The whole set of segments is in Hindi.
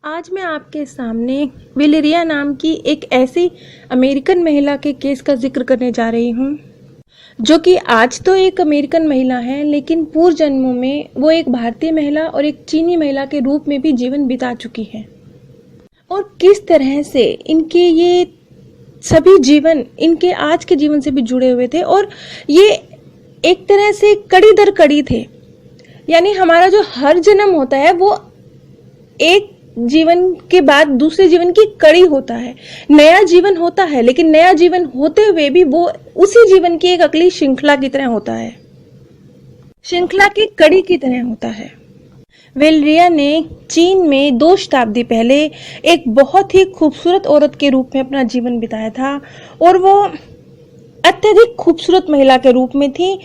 आज मैं आपके सामने वेलेरिया नाम की एक ऐसी अमेरिकन महिला के केस का जिक्र करने जा रही हूँ जो कि आज तो एक अमेरिकन महिला है, लेकिन पूर्व जन्मों में वो एक भारतीय महिला और एक चीनी महिला के रूप में भी जीवन बिता चुकी है। और किस तरह से इनके ये सभी जीवन इनके आज के जीवन से भी जुड़े हुए थे और ये एक तरह से कड़ी दर कड़ी थे। यानी हमारा जो हर जन्म होता है वो एक जीवन के बाद दूसरे जीवन की कड़ी होता है, नया जीवन होता है, लेकिन नया जीवन होते हुए भी वो उसी जीवन की एक अगली श्रृंखला की तरह होता है, श्रृंखला की कड़ी की तरह होता है। वेलेरिया ने चीन में 2 शताब्दी पहले एक बहुत ही खूबसूरत औरत के रूप में अपना जीवन बिताया था और वो अत्यधिक खूबसूरत महिला के रूप में थी,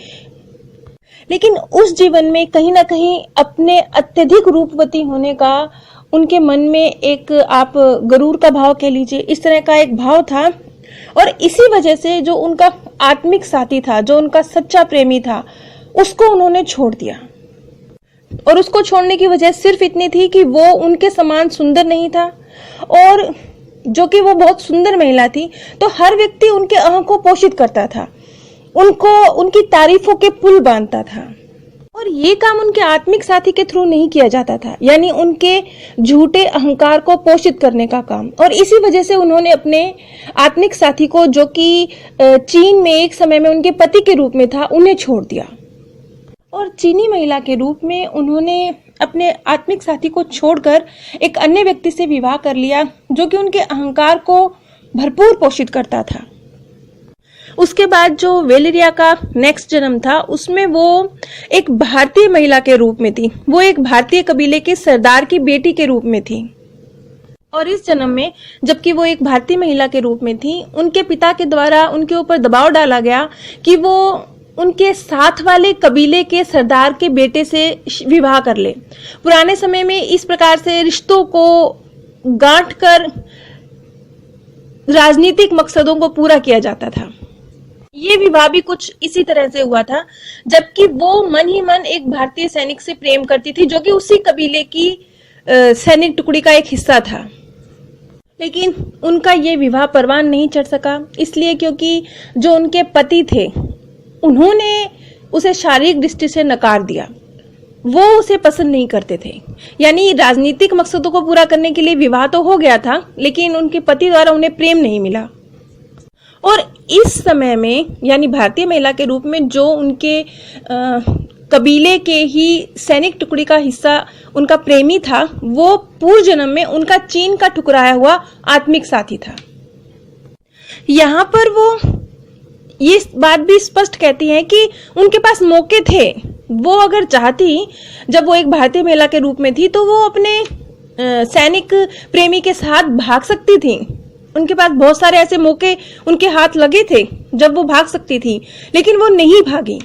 लेकिन उस जीवन में कहीं ना कहीं अपने अत्यधिक रूपवती होने का उनके मन में एक, आप गरूर का भाव कह लीजिए, इस तरह का एक भाव था। और इसी वजह से जो उनका आत्मिक साथी था, जो उनका सच्चा प्रेमी था, उसको उन्होंने छोड़ दिया। और उसको छोड़ने की वजह सिर्फ इतनी थी कि वो उनके समान सुंदर नहीं था, और जो कि वो बहुत सुंदर महिला थी, तो हर व्यक्ति उनके अहं को पोषित करता था, उनको उनकी तारीफों के पुल बांधता था। और ये काम उनके आत्मिक साथी के थ्रू नहीं किया जाता था, यानी उनके झूठे अहंकार को पोषित करने का काम। और इसी वजह से उन्होंने अपने आत्मिक साथी को, जो कि चीन में एक समय में उनके पति के रूप में था, उन्हें छोड़ दिया और चीनी महिला के रूप में उन्होंने अपने आत्मिक साथी को छोड़कर एक अन्य व्यक्ति से विवाह कर लिया, जो कि उनके अहंकार को भरपूर पोषित करता था। उसके बाद जो वेलेरिया का नेक्स्ट जन्म था, उसमें वो एक भारतीय महिला के रूप में थी। वो एक भारतीय कबीले के सरदार की बेटी के रूप में थी। और इस जन्म में जबकि वो एक भारतीय महिला के रूप में थी, उनके पिता के द्वारा उनके ऊपर दबाव डाला गया कि वो उनके साथ वाले कबीले के सरदार के बेटे से विवाह कर ले। पुराने समय में इस प्रकार से रिश्तों को गांठकर राजनीतिक मकसदों को पूरा किया जाता था। ये विवाह भी कुछ इसी तरह से हुआ था, जबकि वो मन ही मन एक भारतीय सैनिक से प्रेम करती थी, जो कि उसी कबीले की सैनिक टुकड़ी का एक हिस्सा था। लेकिन उनका ये विवाह परवान नहीं चढ़ सका, इसलिए क्योंकि जो उनके पति थे उन्होंने उसे शारीरिक दृष्टि से नकार दिया। वो उसे पसंद नहीं करते थे। यानी राजनीतिक मकसदों को पूरा करने के लिए विवाह तो हो गया था, लेकिन उनके पति द्वारा उन्हें प्रेम नहीं मिला। और इस समय में, यानी भारतीय महिला के रूप में, जो उनके कबीले के ही सैनिक टुकड़ी का हिस्सा उनका प्रेमी था, वो पूर्व जन्म में उनका चीन का ठुकराया हुआ आत्मिक साथी था। यहाँ पर वो ये बात भी स्पष्ट कहती है कि उनके पास मौके थे। वो अगर चाहती, जब वो एक भारतीय महिला के रूप में थी, तो वो अपने सैनिक प्रेमी के साथ भाग सकती थी। उनके पास बहुत सारे ऐसे मौके उनके हाथ लगे थे जब वो भाग सकती थी, लेकिन वो नहीं भागी।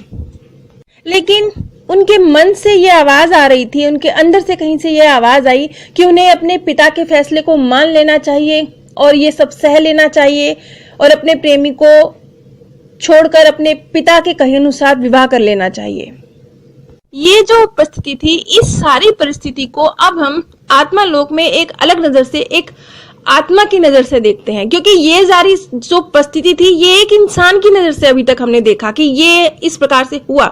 लेकिन उनके मन से ये आवाज आ रही थी, उनके अंदर से कहीं से ये आवाज आई कि उन्हें अपने पिता के फैसले को मान लेना चाहिए और ये सब सह लेना चाहिए और अपने प्रेमी को छोड़कर अपने पिता के कहे अनुसार विवाह कर लेना चाहिए। ये जो परिस्थिति थी, इस सारी परिस्थिति को अब हम आत्मा लोक में एक अलग नजर से, एक आत्मा की नजर से देखते हैं, क्योंकि ये सारी जो परिस्थिति थी, ये एक इंसान की नजर से अभी तक हमने देखा कि ये इस प्रकार से हुआ।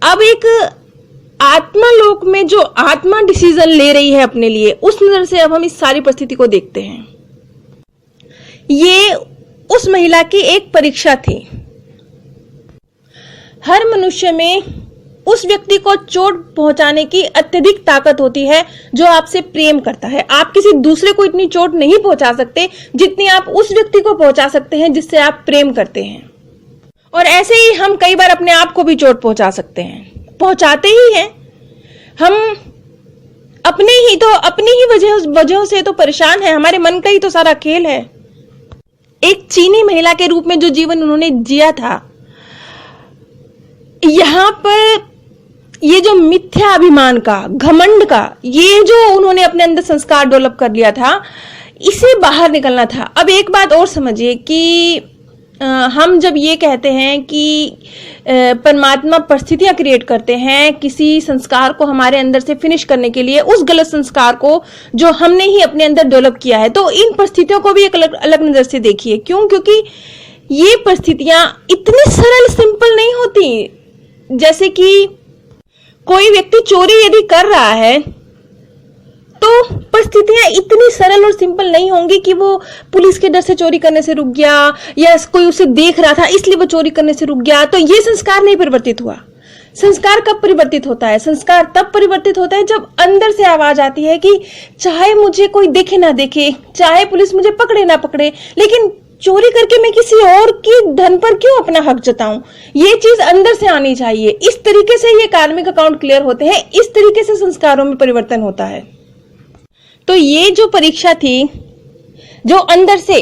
अब एक आत्मा लोक में जो आत्मा डिसीजन ले रही है अपने लिए, उस नजर से अब हम इस सारी परिस्थिति को देखते हैं। ये उस महिला की एक परीक्षा थी। हर मनुष्य में उस व्यक्ति को चोट पहुंचाने की अत्यधिक ताकत होती है जो आपसे प्रेम करता है। आप किसी दूसरे को इतनी चोट नहीं पहुंचा सकते जितनी आप उस व्यक्ति को पहुंचा सकते हैं जिससे आप प्रेम करते हैं। और ऐसे ही हम कई बार अपने आप को भी चोट पहुंचा सकते हैं, पहुंचाते ही हैं। हम अपनी ही वजहों से तो परेशान है, हमारे मन का ही तो सारा खेल है। एक चीनी महिला के रूप में जो जीवन उन्होंने जिया था, यहाँ पर ये जो मिथ्या अभिमान का, घमंड का, ये जो उन्होंने अपने अंदर संस्कार डेवलप कर लिया था, इसे बाहर निकलना था। अब एक बात और समझिए कि हम जब ये कहते हैं कि परमात्मा परिस्थितियां क्रिएट करते हैं किसी संस्कार को हमारे अंदर से फिनिश करने के लिए, उस गलत संस्कार को जो हमने ही अपने अंदर डेवलप किया है, तो इन परिस्थितियों को भी एक अलग अलग नजर से देखिए। क्यों? क्योंकि ये परिस्थितियां इतनी सरल सिंपल नहीं होती। जैसे कि कोई व्यक्ति चोरी यदि कर रहा है तो परिस्थितियां इतनी सरल और सिंपल नहीं होंगी कि वो पुलिस के डर से चोरी करने से रुक गया या कोई उसे देख रहा था इसलिए वो चोरी करने से रुक गया, तो ये संस्कार नहीं परिवर्तित हुआ। संस्कार कब परिवर्तित होता है? संस्कार तब परिवर्तित होता है जब अंदर से आवाज आती है कि चाहे मुझे कोई देखे ना देखे, चाहे पुलिस मुझे पकड़े ना पकड़े, लेकिन चोरी करके मैं किसी और की धन पर क्यों अपना हक जताऊं? ये चीज अंदर से आनी चाहिए। इस तरीके से ये कार्मिक अकाउंट क्लियर होते हैं, इस तरीके से संस्कारों में परिवर्तन होता है। तो ये जो परीक्षा थी, जो अंदर से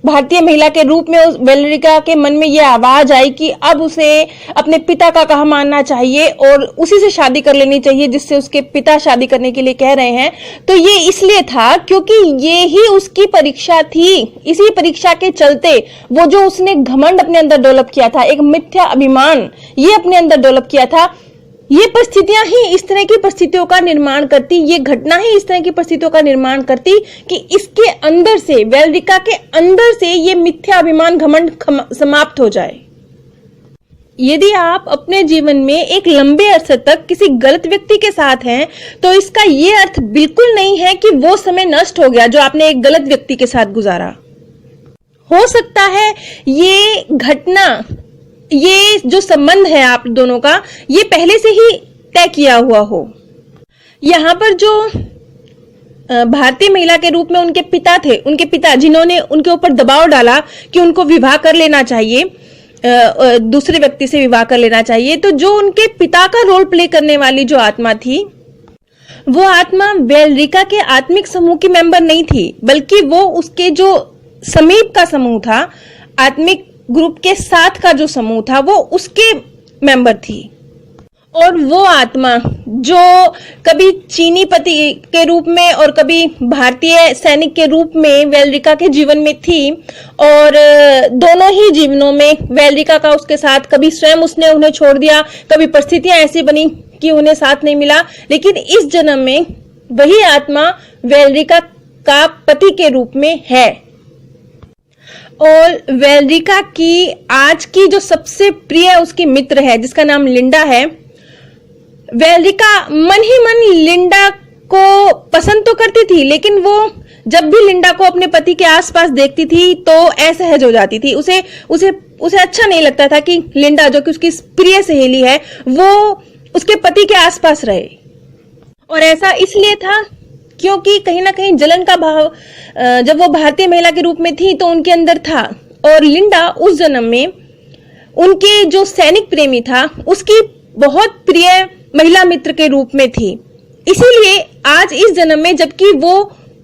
भारतीय महिला के रूप में उस वेलेरिका के मन में यह आवाज आई कि अब उसे अपने पिता का कहा मानना चाहिए और उसी से शादी कर लेनी चाहिए जिससे उसके पिता शादी करने के लिए कह रहे हैं, तो ये इसलिए था क्योंकि ये ही उसकी परीक्षा थी। इसी परीक्षा के चलते वो जो उसने घमंड अपने अंदर डेवलप किया था, एक मिथ्या अभिमान ये अपने अंदर डेवलप किया था, ये परिस्थितियां ही इस तरह की परिस्थितियों का निर्माण करती, ये घटना ही इस तरह की परिस्थितियों का निर्माण करती कि इसके अंदर से, वेलेरिका के अंदर से ये मिथ्या अभिमान घमंड समाप्त हो जाए। यदि आप अपने जीवन में एक लंबे अरसे तक किसी गलत व्यक्ति के साथ हैं, तो इसका ये अर्थ बिल्कुल नहीं है कि वो समय नष्ट हो गया जो आपने एक गलत व्यक्ति के साथ गुजारा। हो सकता है ये घटना, ये जो संबंध है आप दोनों का, ये पहले से ही तय किया हुआ हो। यहाँ पर जो भारतीय महिला के रूप में उनके पिता थे, उनके पिता जिन्होंने उनके ऊपर दबाव डाला कि उनको विवाह कर लेना चाहिए, दूसरे व्यक्ति से विवाह कर लेना चाहिए, तो जो उनके पिता का रोल प्ले करने वाली जो आत्मा थी, वो आत्मा वेलेरिका के आत्मिक समूह की मेंबर नहीं थी, बल्कि वो उसके जो समीप का समूह था, आत्मिक ग्रुप के साथ का जो समूह था, वो उसके मेंबर थी। और वो आत्मा जो कभी चीनी पति के रूप में और कभी भारतीय सैनिक के रूप में वेलेरिका के जीवन में थी, और दोनों ही जीवनों में वेलेरिका का उसके साथ, कभी स्वयं उसने उन्हें छोड़ दिया, कभी परिस्थितियां ऐसी बनी कि उन्हें साथ नहीं मिला, लेकिन इस जन्म में वही आत्मा वेलेरिका का पति के रूप में है। और वेलेरिका की आज की जो सबसे प्रिय उसकी मित्र है, जिसका नाम लिंडा है, वेलेरिका मन ही मन लिंडा को पसंद तो करती थी, लेकिन वो जब भी लिंडा को अपने पति के आसपास देखती थी तो असहज हो जाती थी। उसे अच्छा नहीं लगता था कि लिंडा, जो कि उसकी प्रिय सहेली है, वो उसके पति के आसपास रहे। और ऐसा इसलिए था क्योंकि कहीं ना कहीं जलन का भाव जब वो भारतीय महिला के रूप में थी तो उनके अंदर था, और लिंडा उस जन्म में उनके जो सैनिक प्रेमी था उसकी बहुत प्रिय महिला मित्र के रूप में थी। इसीलिए आज इस जन्म में जबकि वो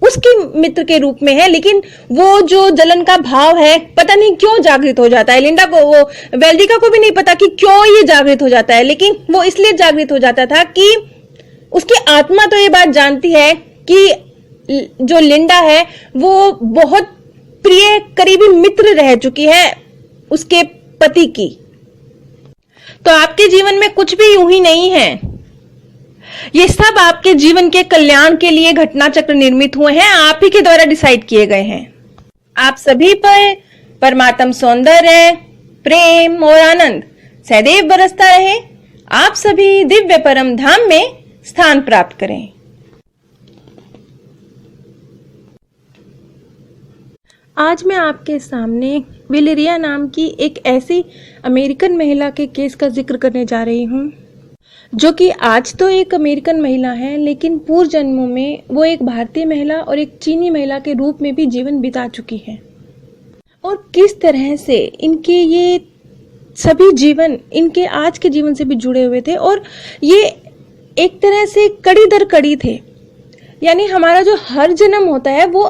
उसके मित्र के रूप में है, लेकिन वो जो जलन का भाव है पता नहीं क्यों जागृत हो जाता है। लिंडा को, वो वेलेरिका को भी नहीं पता कि क्यों ये जागृत हो जाता है, लेकिन वो इसलिए जागृत हो जाता था कि उसकी आत्मा तो ये बात जानती है कि जो लिंडा है वो बहुत प्रिय करीबी मित्र रह चुकी है उसके पति की। तो आपके जीवन में कुछ भी यूं ही नहीं है, ये सब आपके जीवन के कल्याण के लिए घटना चक्र निर्मित हुए हैं, आप ही के द्वारा डिसाइड किए गए हैं। आप सभी पर परमात्म सौंदर्य, प्रेम और आनंद सदैव बरसता रहे। आप सभी दिव्य परम धाम में स्थान प्राप्त करें। आज मैं आपके सामने वेलेरिया नाम की एक ऐसी अमेरिकन महिला के केस का जिक्र करने जा रही हूँ, जो कि आज तो एक अमेरिकन महिला है, लेकिन पूर्व जन्मों में वो एक भारतीय महिला और एक चीनी महिला के रूप में भी जीवन बिता चुकी है। और किस तरह से इनके ये सभी जीवन इनके आज के जीवन से भी जुड़े हुए थे, और ये एक तरह से कड़ी दर कड़ी थे। यानी हमारा जो हर जन्म होता है वो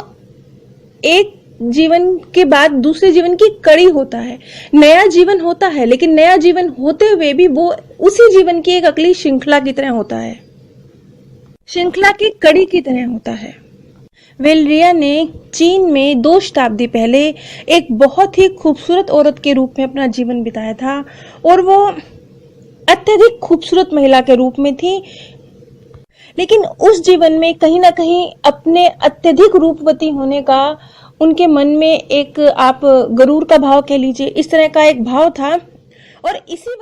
एक जीवन के बाद दूसरे जीवन की कड़ी होता है, नया जीवन होता है, लेकिन नया जीवन होते हुए भी वो उसी जीवन की एक अगली श्रृंखला की तरह होता है, श्रृंखला की कड़ी की तरह होता है। वेलेरिया ने चीन में 2 शताब्दी पहले एक बहुत ही खूबसूरत औरत के रूप में अपना जीवन बिताया था और वो अत्यधिक खूबसूरत महिला के रूप में थी। लेकिन उस जीवन में कहीं ना कहीं अपने अत्यधिक रूपवती होने का उनके मन में एक, आप गरूर का भाव कह लीजिए, इस तरह का एक भाव था और इसी